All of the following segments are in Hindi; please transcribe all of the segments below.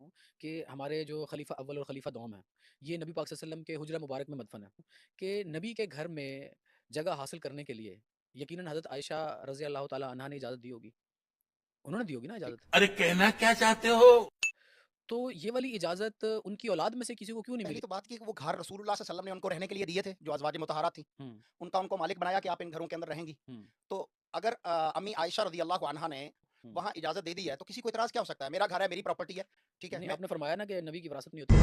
हूँ कि हमारे जो खलीफा अव्वल और खलीफा दोम हैं, ये नबी पाक सल्लल्लाहु अलैहि वसल्लम के हुजरा मुबारक में मदफन है कि नबी के घर में जगह हासिल करने के लिए यकीनन हज़रत आयशा रज़ी अल्लाह ताला अन्हा ने इजाज़त दी होगी। उन्होंने दी होगी ना इजाज़त? अरे कहना क्या चाहते हो? तो ये वाली इजाज़त उनकी औलाद में से किसी को क्यों नहीं पहली मिली? तो बात की कि वो घर रसूलुल्लाह सल्लल्लाहु अलैहि वसल्लम ने उनको रहने के लिए दिए थे, जो अज़वाज मुतहहारात थी। हुँ, उनका उनको मालिक बनाया कि आप इन घरों के अंदर रहेंगी। हुँ, तो अगर अम्मी आयशा रज़ियल्लाहु अन्हा ने हुँ। वहाँ इजाज़त दे दी है, तो किसी को इतराज़ क्या हो सकता है? मेरा घर है, मेरी प्रॉपर्टी है, ठीक है? नहीं, मैं आपने फरमाया ना कि नबी की विरासत नहीं होती।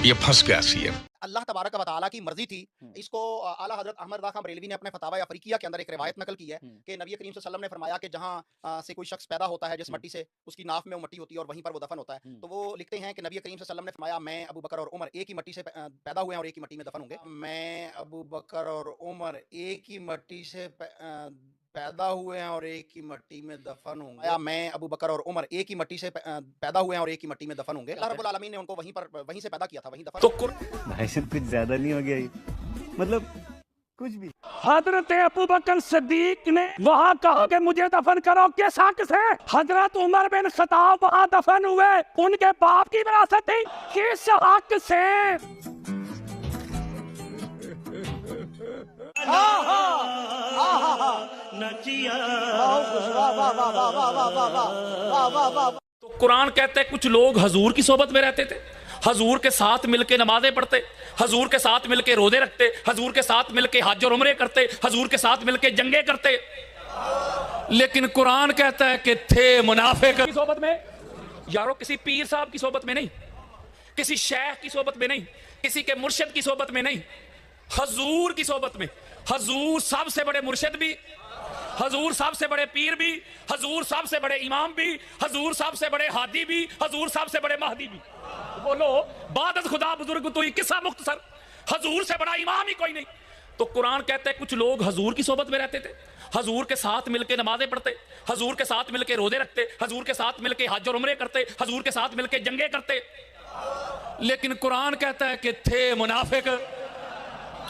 ये फंस गया सीएम। अल्लाह तबारक व तआला की मर्ज़ी थी। हुँ, इसको आला हज़रत अहमद रज़ा खां बरेलवी ने अपने फतावा अफ़रीकिया के अंदर एक हुँ, रिवायत नकल की है हुँ, कि नबी करीम सल्लल्लाहु अलैहि वसल्लम ने फरमाया कि जहाँ से कोई शख्स पैदा होता है जिस हुँ, मट्टी से, उसकी नाफ में वो मट्टी होती है और वहीं पर वो दफ़न होता है। हुँ। तो वो लिखते हैं कि नबी करीम सल्लल्लाहु अलैहि वसल्लम ने फरमाया, मैं, अबू बकर और उमर एक ही मट्टी से पैदा हुए हैं और एक ही मट्टी में दफ़न होंगे। मैं, अबू बकर और उमर एक ही मट्टी से पैदा हुए हैं और एक ही मट्टी में दफ़न होंगे। या मैं, अबू बकर और उमर एक ही मट्टी से पैदा हुए हैं और एक ही मट्टी में दफ़न होंगे। अल्लाह रब्बुल आलमीन ने उनको वहीं से पैदा किया था, वहीं दफ़न तो भाई साहब कुछ ज्यादा नहीं हो गया ये? मतलब कुछ भी। हजरत अबू बकर सिद्दीक ने वहाँ कहा कि मुझे दफन करो, किस हक से? हजरत उमर बिन खताब वहाँ दफन हुए, उनके बाप की विरासत थी, किस हक से? तो कुरान कहते हैं कुछ लोग हजूर की सोबत में रहते थे, हजूर के साथ मिलके नमाजें पढ़ते, हजूर के साथ मिलके रोजे रखते, हजूर के साथ मिलके हज और उम्रे करते, हजूर के साथ मिलके जंगे करते। लेकिन कुरान कहता है कि थे मुनाफिक की सोबत में। यारो किसी पीर साहब की सोबत में नहीं, किसी शेख की सोबत में नहीं, किसी के मुर्शिद की सोबत में नहीं, हजूर की सोबत में। हजूर सबसे बड़े मुर्शिद भी, हजूर साहब से बड़े पीर भी, हजूर साहब से बड़े इमाम भी, हजूर साहब से बड़े हादी भी, हजूर साहब से बड़े महदी भी। बोलो बादत खुदा बुजुर्ग तो ही किस्सा मुख्तसर, हजूर से बड़ा इमाम ही कोई नहीं। तो कुरान कहते हैं कुछ लोग हजूर की सोबत में रहते थे, हजूर के साथ मिलके नमाजें पढ़ते, हजूर के साथ मिलके रोजे रखते, हजूर के साथ मिलके हज और उम्रे करते, हजूर के साथ मिलके जंगे करते। लेकिन कुरान कहता है कि थे मुनाफिक।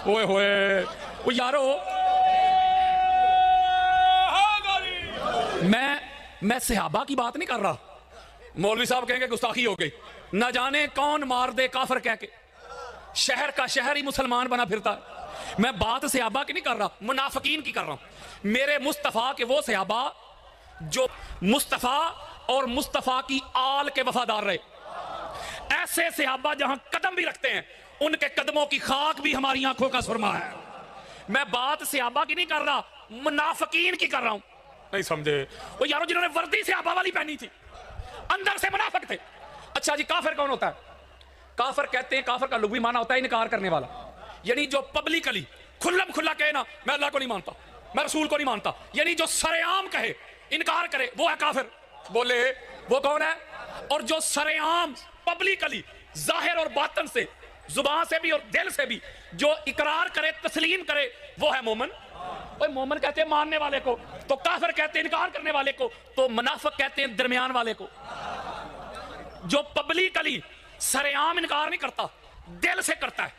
ओए होए ओ यारो, मैं सहाबा की बात नहीं कर रहा। मौलवी साहब कहेंगे गुस्ताखी हो गई, न जाने कौन मार दे काफर कह के, शहर का शहर ही मुसलमान बना फिरता है। मैं बात सहाबा की नहीं कर रहा, मुनाफिकीन की कर रहा हूं। मेरे मुस्तफा के वो सहाबा जो मुस्तफा और मुस्तफा की आल के वफादार रहे, ऐसे सहाबा जहां कदम भी रखते हैं उनके कदमों की खाक भी हमारी आंखों का सुरमा है। मैं बात सहाबा की नहीं कर रहा, मुनाफिकीन की कर रहा हूं। नहीं समझे वो यारो, जिन्होंने वर्दी सहाबा वाली पहनी थी, अंदर से मुनाफिक थे। अच्छा जी, काफिर कौन होता है? काफिर कहते हैं, काफिर का लुग़वी माना होता है इनकार करने वाला, यानी जो पब्लिकली खुल्लम खुल्ला कहे ना मैं अल्लाह को नहीं मानता, मैं रसूल को नहीं मानता, यानी जो सरेआम कहे, इनकार करे, वो है काफिर। बोले वो कौन है? और जो सरेआम पब्लिकली जाहिर और बातन से, जुबान से भी और दिल से भी जो इकरार करे, तस्लीम करे, वो है मोमिन। मोमिन कहते हैं मानने वाले को, तो काफिर कहते हैं इनकार करने वाले को, तो मुनाफिक कहते हैं दरमियान वाले को। जो पब्लिकली सरेआम इनकार नहीं करता, दिल से करता है,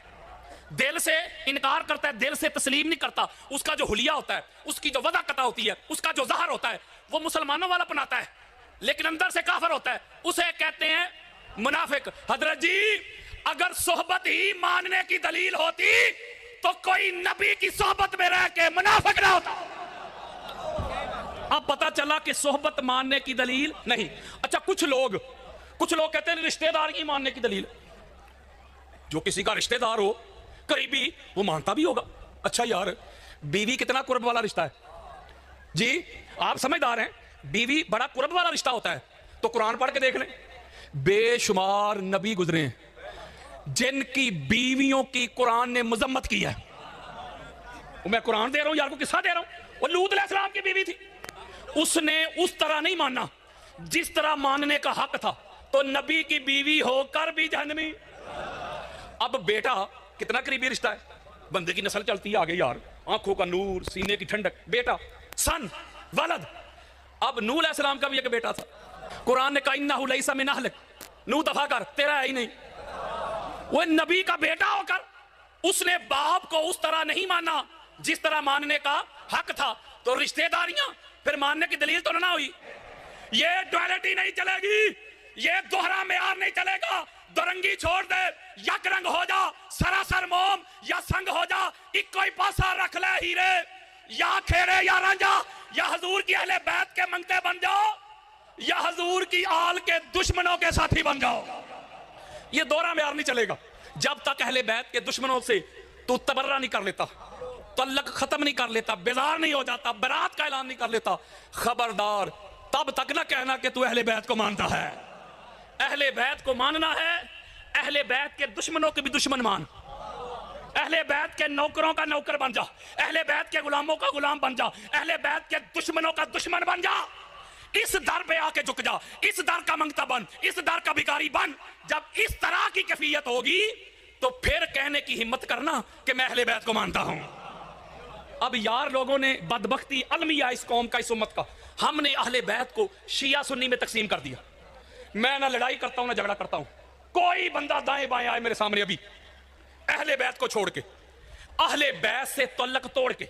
दिल से इनकार करता है, दिल से तस्लीम नहीं करता, उसका जो हुलिया होता है, उसकी जो वज़ाकता होती है, उसका जो ज़ाहिर होता है, वो मुसलमानों वाला बनाता है, लेकिन अंदर से काफिर होता है, उसे कहते हैं मुनाफिक। हजरत जी, अगर सोहबत ही मानने की दलील होती तो कोई नबी की सोहबत में रह के मुनाफिक ना होता। अब पता चला कि सोहबत मानने की दलील नहीं। अच्छा, कुछ लोग कहते हैं रिश्तेदार की मानने की दलील। जो किसी का रिश्तेदार हो करीबी, वो मानता भी होगा। अच्छा यार, बीवी कितना कुर्ब वाला रिश्ता है जी, आप समझदार हैं, बीवी बड़ा कुर्ब वाला रिश्ता होता है। तो कुरान पढ़ के देख लें, बेशुमार नबी गुजरे हैं जिनकी बीवियों की कुरान ने मजम्मत की है। मैं कुरान दे रहा हूं यार को, किस्सा दे रहा हूं। वो लूत अलैहिस्सलाम की बीवी थी, उसने उस तरह नहीं माना जिस तरह मानने का हक था, तो नबी की बीवी होकर भी जहन्नमी। अब बेटा कितना करीबी रिश्ता है, बंदे की नस्ल चलती है आगे यार, आंखों का नूर, सीने की ठंडक, बेटा, सन, वलद। अब नूह अलैहिस्सलाम का भी एक बेटा था, कुरान ने कहा इन्नहु लैसा मिन अहलिक, नूह दफा कर, तेरा है ही नहीं। वो नबी का बेटा होकर उसने बाप को उस तरह नहीं माना जिस तरह मानने का हक था, तो रिश्तेदारियां फिर मानने की दलील तो ना हुई। ये डुअलिटी नहीं चलेगी, ये दोहरा मेयार नहीं चलेगा। दुरंगी छोड़ दे, यक रंग हो जा, सरासर मोम या संग हो जा, इको ही पासा रख ले हीरे, या खेड़े या रांझा, या हजूर की अहले बैत के मंगते बन जाओ, या हजूर की आल के दुश्मनों के साथी बन जाओ। ये दोहरा मेयार नहीं चलेगा। जब तक अहले बैत के दुश्मनों से तू तबर्रा नहीं कर लेता, तल्लक खत्म नहीं कर लेता, बेजार नहीं हो जाता, बरात का ऐलान नहीं कर लेता, खबरदार तब तक ना कहना कि तू अहले बैत को मानता है। अहले बैत को मानना है, अहले बैत के दुश्मनों के भी दुश्मन मान, अहले बैत के नौकरों का नौकर बन जा, अहले बैत के गुलामों का गुलाम बन जा, अहले बैत के दुश्मनों का दुश्मन बन जा। इस दर पे आके झुक जा, इस दर का मंगता बन, इस दर का भिखारी बन। जब इस तरह की कैफियत होगी तो फिर कहने की हिम्मत करना कि मैं अहले बैत को मानता हूं। अब यार लोगों ने बदबख्ती अलमिया इस कौम का, इस उम्मत का, हमने अहले बैत को शिया सुन्नी में तकसीम कर दिया। मैं ना लड़ाई करता हूं ना झगड़ा करता हूं। कोई बंदा दाएं बाएं आए मेरे सामने अभी अहले बैत को छोड़ के, अहले बैत से तल्लक तोड़ के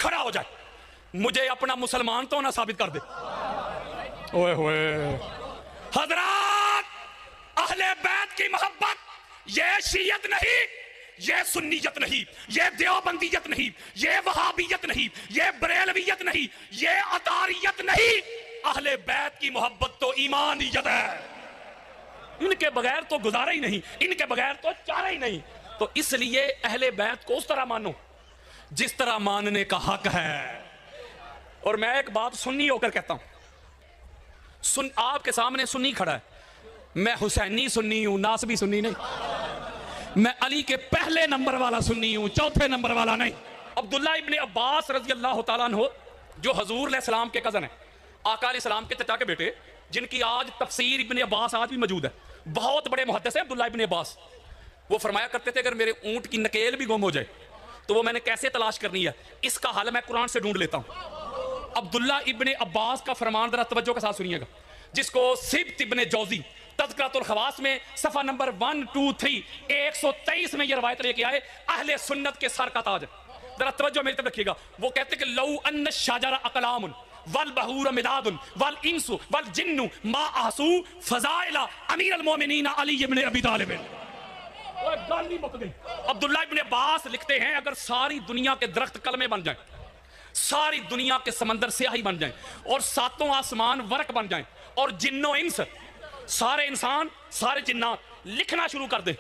खड़ा हो जाए, मुझे अपना मुसलमान तो ना साबित कर दे। ओए होए हजरात, अहले बैत की मोहब्बत ये शियत नहीं, ये सुन्नीयत नहीं, ये देवबंदीयत नहीं, ये वहाबियत नहीं, ये बरेलवियत नहीं, ये अतारियत नहीं। अहले बैत की मोहब्बत तो ईमानियत है। इनके बगैर तो गुजारा ही नहीं, इनके बगैर तो चारा ही नहीं। तो इसलिए अहले बैत को उस तरह मानो जिस तरह मानने का हक है। और मैं एक बात सुन्नी होकर कहता हूं, आपके सामने सुन्नी खड़ा है, मैं हुसैनी सुन्नी हूं, नासबी सुन्नी नहीं। मैं अली के पहले नंबर वाला सुन्नी हूं, चौथे नंबर वाला नहीं। अब्दुल्ला इब्ने अब्बास रजी अल्लाह तआला अन्हु जो हजूर अलैहिस्सलाम के कज़न है, आका अलैहिस्सलाम के चचा के बेटे, जिनकी आज तफसीर इब्ने अब्बास आज भी मौजूद है, बहुत बड़े मुहद्दिस हैं अब्दुल्ला इब्ने अब्बास। वो फरमाया करते थे अगर मेरे ऊंट की नकेल भी गुम हो जाए तो वो मैंने कैसे तलाश करनी है, इसका हल मैं कुरान से ढूंढ लेता हूं। अब्दुल्ला इब्ने अब्बास का फरमान जरा तवज्जो के साथ सुनिएगा, जिसको सिब्त इब्ने जौजी तज़किरातुल खवास में सफ़ा नंबर 123 123 में ये रवायत लेके आए, अहले सुन्नत के सर का ताज है। जरा तवज्जो मेरी तरफ रखिएगा। वो कहते कि लौ अन्न शाजरा अकलामुन वल बहूर मिदादुन वल इंसु वल जिन्नु मा आहसू फज़ाइला अमीरुल मोमिनीन अली इब्ने अबी तालिब। अब्दुल्ला इब्ने अब्बास लिखते हैं अगर सारी दुनिया के दरख्त कलमे बन जाएं, सारी दुनिया के समंदर स्याही बन जाएं, और सातों आसमान वर्क बन जाएं, और जिन्नो इंस सारे इंसान सारे जिन्नात लिखना शुरू कर दे,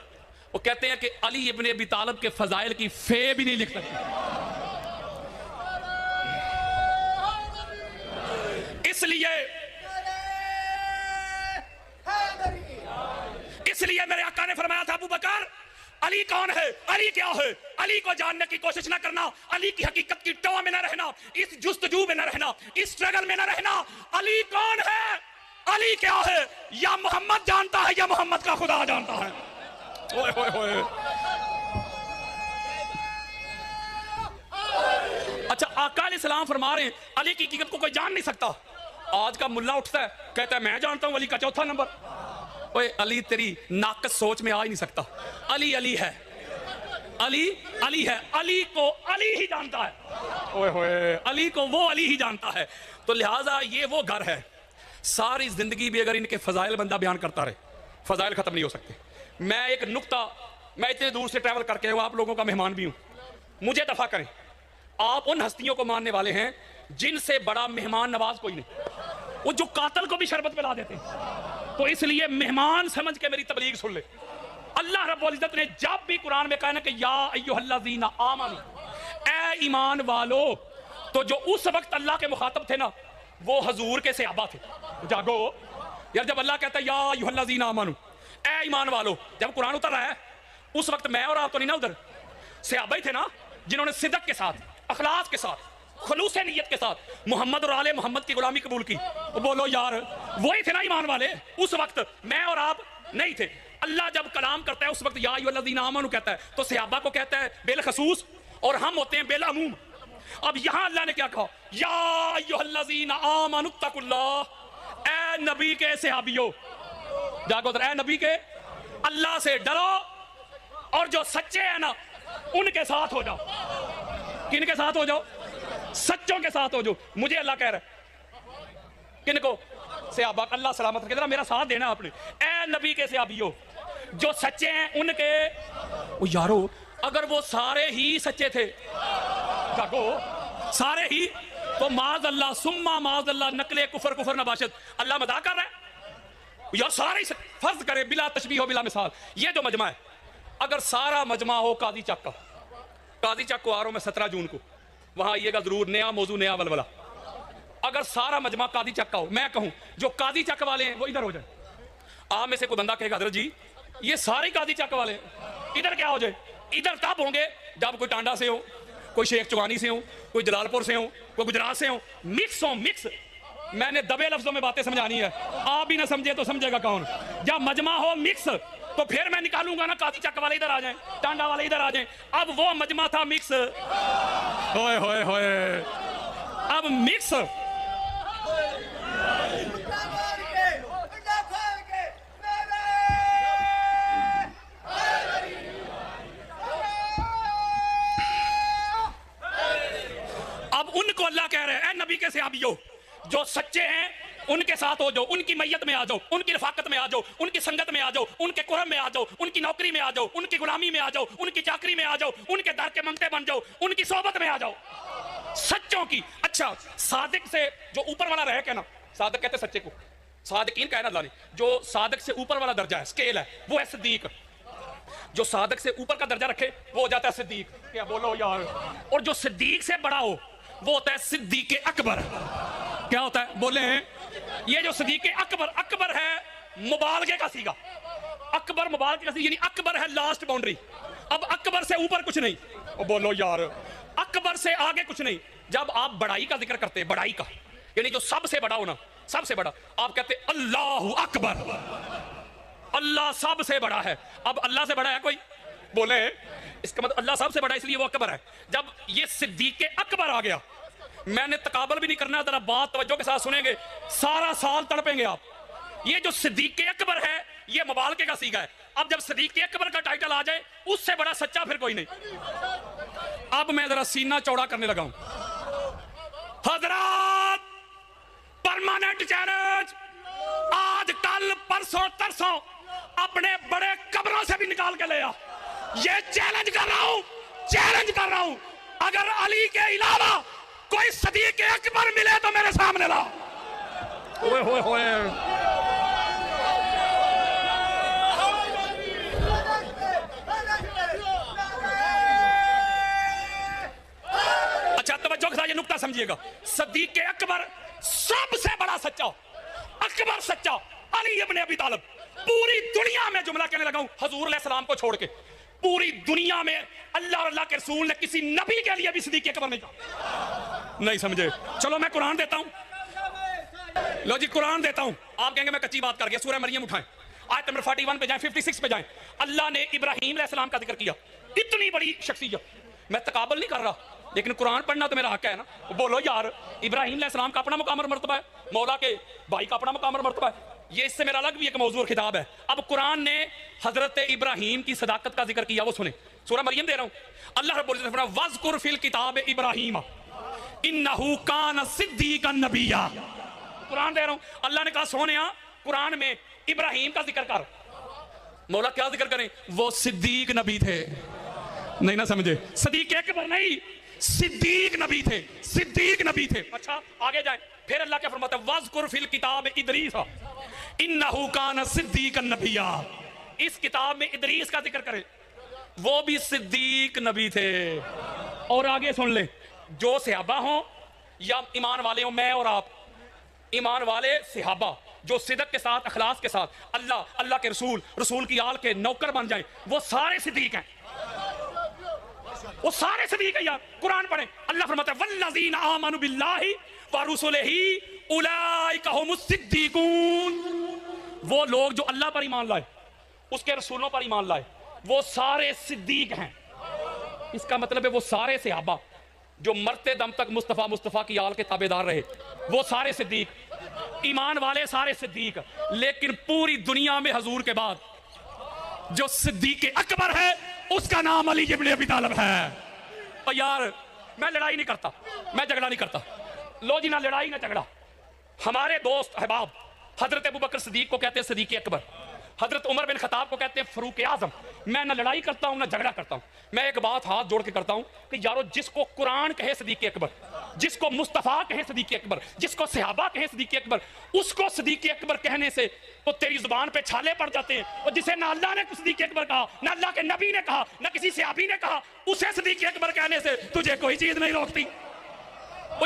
वो कहते हैं कि अली इब्ने अबी तालिब के फजाइल की फे भी नहीं लिख सकते। इसलिए मेरे आका ने फरमाया था अबू बकर अली कौन है, अली क्या है, अली को जानने की कोशिश ना करना, अली की हकीकत की टो में ना रहना, इस जुस्तजू में ना रहना, इस स्ट्रगल में ना रहना। अली कौन है, अली क्या है, या मोहम्मद जानता है या मोहम्मद का खुदा जानता है। ओए ओए ओए। अच्छा आका अलैहिस्सलाम फरमा रहे हैं अली की हकीकत को कोई जान नहीं सकता। आज का मुल्ला उठता है कहता है मैं जानता हूं अली का चौथा नंबर। ओए अली तेरी नाकस सोच में आ ही नहीं सकता। अली अली है, अली अली है, अली को अली ही जानता है। ओए होए अली को वो अली ही जानता है। तो लिहाजा ये वो घर है, सारी जिंदगी भी अगर इनके फजाइल बंदा बयान करता रहे फजाइल खत्म नहीं हो सकते। मैं एक नुक्ता, मैं इतने दूर से ट्रैवल करके हूँ, आप लोगों का मेहमान भी हूँ, मुझे दफा करें। आप उन हस्तियों को मानने वाले हैं जिनसे बड़ा मेहमान नवाज कोई नहीं, वो जो कातल को भी शरबत पिला देते हैं। तो इसलिए मेहमान समझ के मेरी तबलीग सुन ले। अल्लाह रब्बुल इज्जत ने जब भी कुरान में कहा ना कि या अय्युहल्लज़ीना आमनू, ए ईमान वालो, तो जो उस वक्त अल्लाह के मुखातब थे ना वो हजूर के सहाबा थे। जागो यार, जब अल्लाह कहता है या अय्युहल्लज़ीना आमनू, ए ईमान वालो, जब कुरान उतर रहा है उस वक्त मैं और आप तो नहीं ना, उधर सहाबा ही थे ना जिन्होंने सिदक के साथ, अखलास के साथ, खुलूस नियत के साथ मोहम्मद और आले मोहम्मद की गुलामी कबूल की। बोलो यार वही थे ना ईमान वाले। उस वक्त मैं और आप नहीं थे। अल्लाह जब कलाम करता है उस वक्त या अय्युहल्लज़ीना आमनू कहता है तो सहाबा को कहता है बेलखसूस, और हम होते हैं बेलामूम। अब यहां अल्लाह ने क्या कहा, या अय्युहल्लज़ीना आमनू तकुल्लाह, ए नबी के सहाबियों जागो, ए नबी के अल्लाह से डरो, और जो सच्चे हैं ना उनके साथ हो जाओ। किनके साथ हो जाओ? सच्चों के साथ हो जाओ। मुझे अल्लाह कह रहा है किनको? सहाबा अल्लाह सलामत रखे, मेरा साथ देना आपने। ए नबी के सहाबियों जो सच्चे हैं उनके, ओ यारो अगर वो सारे ही सच्चे थे जागो सारे ही, तो माज अल्लाह सुम्मा माज अल्लाह नकले कुफर कुफर नबाशत, अल्लाह मजाक कर रहा है यार। सारे ही फर्ज करे बिला तशबीह हो बिला मिसाल, ये जो मजमा है अगर सारा मजमा हो काजी चक का, काजी चक को आ रहा हूं मैं 17 जून को, वहां आइएगा जरूर, नया मौजू नया वलवला। अगर सारा मजमा कादी चक का हो, मैं कहूं जो कादी चक वाले हैं वो इधर हो जाए। आप में से कोई बंदा कहेगा हजरत जी ये सारे कादी चक वाले हैं, इधर क्या हो जाए? इधर तब होंगे जब कोई टांडा से हो, कोई शेख चुगानी से हो, कोई जलालपुर से हो, कोई गुजरात से हो, मिक्स हो मिक्स। मैंने दबे लफ्जों में बातें समझानी है, आप भी ना समझे तो समझेगा कौन। जब मजमा हो मिक्स तो फिर मैं निकालूंगा ना कादी चक वाले इधर आ जाएं, टांडा वाले इधर आ जाएं। अब वो मजमा था मिक्स, होए होए होए, अब मिक्स। अब उनको अल्लाह कह रहे हैं नबी के सहाबियों जो सच्चे हैं उनके साथ हो जाओ, उनकी मैयत में आ जाओ, उनकी रफाकत में आ जाओ, उनकी संगत में आ जाओ, उनके कुरम में आ जाओ, उनकी नौकरी में आ जाओ, उनकी गुलामी में आ जाओ, उनकी चाकरी में आ जाओ, उनके दर के मंगते बन जाओ, उनकी सोबत में आ जाओ सच्चों की। अच्छा सादिक से जो ऊपर वाला रहे क्या ना, सादिक कहते सच्चे को, सादिकीन कहना अल्लाह ने, जो सादिक से ऊपर वाला दर्जा है स्केल है वो है सिद्दीक। जो सादिक से ऊपर का दर्जा रखे वो हो जाता है सिद्दीक। क्या बोलो यार। और जो सिद्दीक से बड़ा हो वो होता है सिद्दीक अकबर। क्या होता है बोले हैं? ये जो सिद्दीक अकबर, अकबर है मुबालगे का सीगा, अकबर मुबालगे का सीगा, यानी अकबर है लास्ट बाउंड्री। अब अकबर से ऊपर कुछ नहीं, ओ बोलो यार, अकबर से आगे कुछ नहीं। जब आप बड़ाई का जिक्र करते हैं, बड़ाई का यानी जो सबसे बड़ा हो ना, सबसे बड़ा, आप कहते अल्लाहु अकबर, अल्लाह सबसे बड़ा है। अब अल्लाह से बड़ा है कोई? बोले इसका मतलब अल्लाह सबसे बड़ा इसलिए वो अकबर है। जब ये सिद्दीक अकबर आ गया, मैंने तकाबल भी नहीं करना, जरा बात तवज्जो के साथ सुनेंगे, सारा साल तड़पेंगे आप। ये जो सिद्दीक अकबर है ये मुबालके का सीगा है। अब जब सिद्दीक अकबर का टाइटल आ जाए उससे बड़ा सच्चा फिर कोई नहीं। अब मैं जरा सीना चौड़ा करने लगा हूं। हजरात परमानेंट चैलेंज, आज कल परसों तरसों अपने बड़े कब्रों से भी निकाल के ले आ। ये चैलेंज कर रहा हूं, चैलेंज कर रहा हूं, अगर अली के अलावा कोई सिद्दीक अकबर मिले तो मेरे सामने ला। ओए होए होए, अच्छा तवज्जो के साथ ये नुक्ता समझिएगा, सिद्दीक अकबर सबसे बड़ा सच्चा, अकबर सच्चा, अली इब्ने अबी तालिब। पूरी दुनिया में जुमला कहने लगा हूं हुजूर अलैहिस्सलाम को छोड़ के, पूरी दुनिया में अल्लाह और अल्लाह के रसूल ने किसी नबी के लिए भी सिद्दीक अकबर नहीं कहा। नहीं समझे? चलो मैं कुरान देता हूं, लो जी कुरान देता हूं। आप कहेंगे मैं कच्ची बात कर गया, सूरह मरियम उठाएं, आयत नंबर 41 पे जाएं, 56 पे जाएं। अल्लाह ने इब्राहीम अलैहिस्सलाम का जिक्र किया, इतनी बड़ी शख्सियत। मैं तकाबल नहीं कर रहा, लेकिन कुरान पढ़ना तो मेरा हक है ना। बोलो यार, इब्राहीम अलैहिस्सलाम का अपना मुकाम और मर्तबा है, मौला के भाई का अपना मुकाम और मर्तबा है, ये इससे मेरा अलग भी एक मौजूद खिताब है। अब कुरान ने हजरत इब्राहीम की सदाकत का जिक्र किया, वो सुने, सूरह मरियम दे रहा हूं। अल्लाह रब्बुल इज्जत फरमाता है वज़कुर फिल किताब इब्राहीम इन्नहु कान सिद्दीकन नबिय्या। कुरान दे रहा हूं, अल्लाह ने कहा सोनिया कुरान में इब्राहीम का जिक्र कर। मौला क्या जिक्र करें? वो सिद्दीक नबी थे। नहीं ना समझे? सिद्दीक अकबर नहीं, सिद्दीक नबी थे, सिद्दीक नबी थे। अच्छा आगे जाए, फिर अल्लाह क्या फरमाता है वज़कुर फिल किताब इदरीस इन्नहु कान सिद्दीकन नबिय्या। इस किताब में इदरीस का जिक्र करे, वो भी सिद्दीक नबी थे। और आगे सुन ले, जो सहाबा हो या ईमान वाले हो, मैं और आप ईमान वाले सहाबा जो सिदक के साथ अखलास के साथ अल्लाह अल्लाह के रसूल रसूल की आल के नौकर बन जाए, वो सारे सिद्दीक हैं, वो सारे सिद्दीक हैं यार। कुरान पढ़े, अल्लाह फरमाता है वल्लज़ीना आमनु बिल्लाहि व रुसुलिही उलाइका हुमुस सिद्दीकून। वो लोग जो अल्लाह पर ईमान लाए, उसके रसूलों पर ईमान लाए, वो सारे सिद्दीक हैं। इसका मतलब है वो सारे सहाबा जो मरते दम तक मुस्तफ़ा मुस्तफ़ा की आल के ताबेदार रहे, वो सारे सिद्दीक, ईमान वाले सारे सिद्दीक। लेकिन पूरी दुनिया में हुजूर के बाद जो सिद्दीक अकबर है उसका नाम अली इब्ने अबी तालिब है। और यार मैं लड़ाई नहीं करता, मैं झगड़ा नहीं करता, लो जी ना लड़ाई ना झगड़ा। हमारे दोस्त अहबाब हजरत अबू बकर सदीक को कहते हैं सदीक अकबर, हजरत उमर बिन खताब को कहते हैं फरूक आजम। मैं ना लड़ाई करता हूं ना झगड़ा करता हूं, मैं एक बात हाथ जोड़ के करता हूं कि यारो जिसको कुरान कहे सदीक अकबर, जिसको मुस्तफा कहे सदीक अकबर, जिसको सहाबा कहे सदीक अकबर, उसको सदीक अकबर कहने से तो तेरी जुबान पे छाले पड़ जाते हैं। और जिसे ना अल्लाह ने सदीक अकबर कहा, ना अल्लाह के नबी ने कहा, ना किसी सहाबी ने कहा, उसे सदीक अकबर कहने से तुझे कोई चीज नहीं रोकती। ओ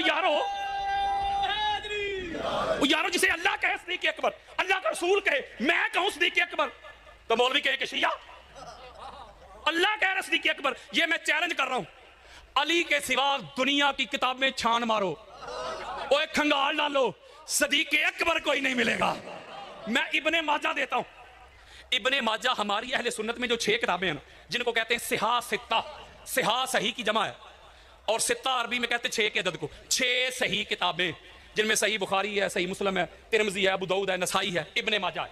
यारो जिसे अल्लाह कहे सदीक अकबर, अल्लाह का रसूल कहे, मैं कहूं सदीक अकबर, तो मौलवी कहे कि शिया। अल्लाह कह रहा सदीक अकबर, ये मैं चैलेंज कर रहा हूं, अली के सिवा दुनिया की किताब में छान मारो, ओए खंगाल डालो, सदीक अकबर कोई नहीं मिलेगा। मैं इब्ने माजा देता हूं। इब्ने माजा हमारी अहले सुन्नत में जो 6 किताबें हैं जिनको कहते हैं सिहा सित्ता, सिहा सही की जमा है और सित्ता अरबी में कहते हैं 6 के अदद को, 6 सही किताबें जिनमें सही बुखारी है, सही मुस्लिम है, तिरमिज़ी है, अबू दाऊद है, नसाई है, इब्ने माजा है।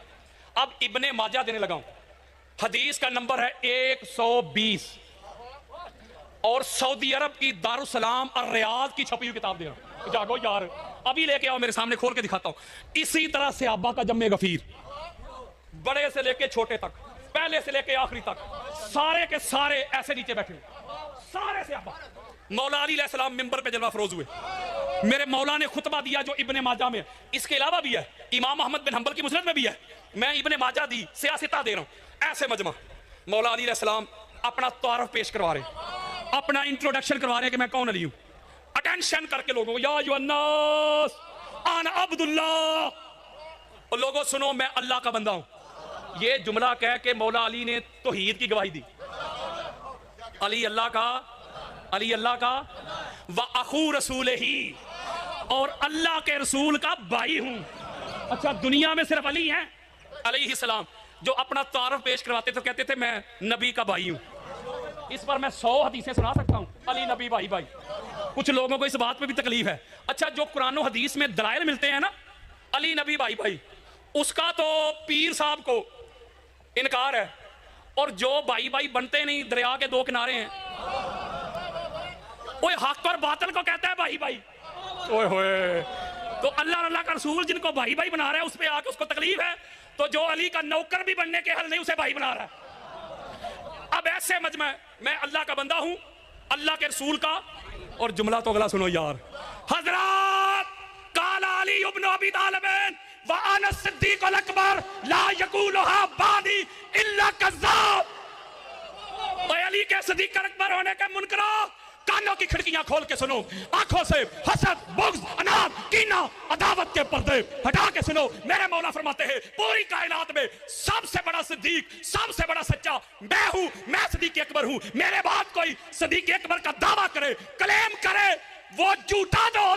अब इब्ने माजा देने लगा हूं, हदीस का नंबर है 120 और सऊदी अरब की दारुसलाम और रियाद की छपी हुई किताब दे रहा हूं। जागो यार, अभी लेके आओ, मेरे सामने खोल के दिखाता हूं। इसी तरह से सहाबा का जम्मे गफीर, बड़े से लेके छोटे तक, पहले से लेके आखिरी तक, सारे के सारे ऐसे नीचे बैठे हुए, सारे सहाबा। मौला अली अलैहिस्सलाम मिंबर पे जलवा फरोज हुए, मेरे मौला ने खुतबा दिया जो इब्ने माजा में है, इसके अलावा भी है, इमाम अहमद बिन हंबल की मुस्नद में भी है, मैं इब्ने माजा दी सियासता दे रहा हूं। ऐसे मजमा मौला अली अलैहिस्सलाम अपना तारफ पेश करवा रहे, अपना इंट्रोडक्शन करवा रहे हैं कि मैं कौन अली हूं। अटेंशन करके लोगों, या अय्युहन्नास अना अब्दुल्लाह, और लोगों सुनो मैं अल्लाह का बंदा हूं। ये जुमला कह के मौला अली ने तौहीद की गवाही दी। अली अल्लाह का, अली अल्लाह का व अखू रसूल ही, और अल्लाह के रसूल का भाई हूं। अच्छा, दुनिया में सिर्फ अली हैं अलैहिस्सलाम जो अपना तारफ पेश करवाते थे, कहते थे मैं नबी का भाई हूं। इस पर मैं 100 हदीसें सुना सकता हूं, अली नबी भाई भाई। कुछ लोगों को इस बात पे भी तकलीफ है। अच्छा, जो कुरान और हदीस में दलाइल मिलते हैं ना, अली नबी भाई भाई, उसका तो पीर साहब को इनकार है, और जो भाई भाई बनते नहीं, दरिया के 2 किनारे हैं, ओए हक और बातिल को कहता है भाई भाई। ओए होए, तो अल्लाह और अल्लाह का रसूल जिनको भाई भाई बना रहा है, उस पे आके उसको तकलीफ है, तो जो अली का नौकर भी बनने के हल नहीं, उसे भाई बना रहा है। अब ऐसे मजमा, मैं अल्लाह का बंदा हूं, अल्लाह के रसूल का, और जुमला तो अगला सुनो यार, हजरत काला अली इब्न अबी तालिब व अना सिद्दीक अल अकबर ला यकूलुहा बादी इल्ला कज़्ज़ाब। अली के सिद्दीक अकबर होने के मुनकरो, कानों की खिड़कियां खोल के सुनो, आंखों से हसद, बुग़्ज़, अनाद, कीना, अदावत के पर्दे हटा के सुनो। मेरे मौला फरमाते हैं पूरी कायनात में सबसे बड़ा सिद्दीक, सबसे बड़ा सच्चा मैं हूं, मैं सिद्दीक अकबर हूं। मेरे बाद कोई सिद्दीक अकबर का दावा करे, क्लेम करे, वो झूठा जो